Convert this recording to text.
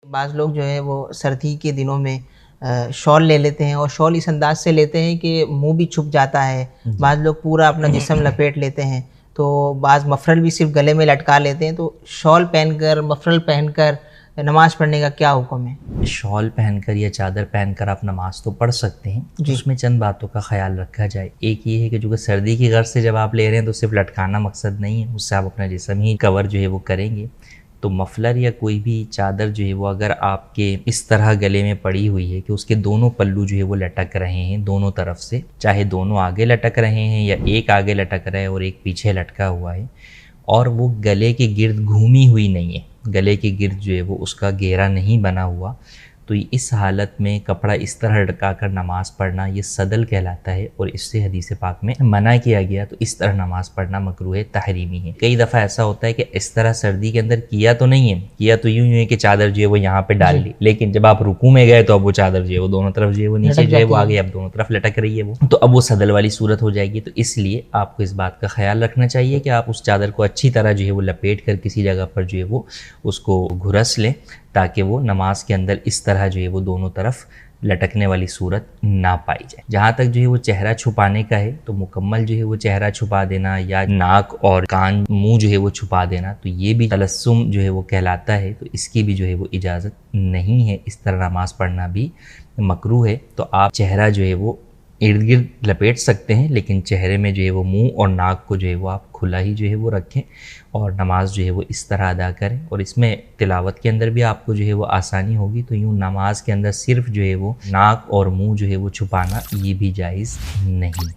बाज़ लोग जो है वो सर्दी के दिनों में शॉल ले लेते हैं और शॉल इस अंदाज़ से लेते हैं कि मुँह भी छुप जाता है। जी। बाज़ लोग पूरा अपना जिस्म लपेट लेते हैं, तो बाज़ मफ़रल भी सिर्फ़ गले में लटका लेते हैं। तो शॉल पहनकर, मफ़रल पहनकर नमाज़ पढ़ने का क्या हुक्म है? शॉल पहनकर या चादर पहनकर आप नमाज़ तो पढ़ सकते हैं, जी। उसमें चंद बातों का ख़्याल रखा जाए। एक ये है कि जो कि सर्दी की गर्ज से जब आप ले रहे हैं तो सिर्फ़ लटकाना मकसद नहीं है, उससे आप अपना जिस्म ही कवर जो है वो करेंगे। तो मफ़लर या कोई भी चादर जो है वो अगर आपके इस तरह गले में पड़ी हुई है कि उसके दोनों पल्लू जो है वो लटक रहे हैं दोनों तरफ से, चाहे दोनों आगे लटक रहे हैं या एक आगे लटक रहा है और एक पीछे लटका हुआ है, और वो गले के गिर्द घूमी हुई नहीं है, गले के गिर्द जो है वो उसका घेरा नहीं बना हुआ, तो इस हालत में कपड़ा इस तरह लटका कर नमाज़ पढ़ना ये सदल कहलाता है और इससे हदीस पाक में मना किया गया। तो इस तरह नमाज़ पढ़ना मकरूह तहरीमी है। कई दफ़ा ऐसा होता है कि इस तरह सर्दी के अंदर किया तो नहीं है, किया तो यूँ है कि चादर जो है वो यहाँ पे डाल ली, लेकिन जब आप रुकू में गए तो अब वो चादर जो है वो दोनों तरफ जो है वो नीचे जो है वो आगे अब दोनों तरफ लटक रही है वो, तो अब वो सदल वाली सूरत हो जाएगी। तो इसलिए आपको इस बात का ख्याल रखना चाहिए कि आप उस चादर को अच्छी तरह जो है वो लपेट कर किसी जगह पर जो है वो उसको घुरस लें, ताकि वो नमाज के अंदर इस तरह जो है वो दोनों तरफ लटकने वाली सूरत ना पाई जाए। जहाँ तक जो है वो चेहरा छुपाने का है, तो मुकम्मल जो है वो चेहरा छुपा देना या नाक और कान मुंह जो है वो छुपा देना, तो ये भी तलस्सुम जो है वो कहलाता है। तो इसकी भी जो है वो इजाज़त नहीं है, इस तरह नमाज पढ़ना भी मकरूह है। तो आप चेहरा जो है वो इर्द गिर्द लपेट सकते हैं, लेकिन चेहरे में जो है वो मुंह और नाक को जो है वो आप खुला ही जो है वो रखें और नमाज जो है वो इस तरह अदा करें। और इसमें तिलावत के अंदर भी आपको जो है वो आसानी होगी। तो यूँ नमाज के अंदर सिर्फ जो है वो नाक और मुंह जो है वो छुपाना ये भी जायज़ नहीं।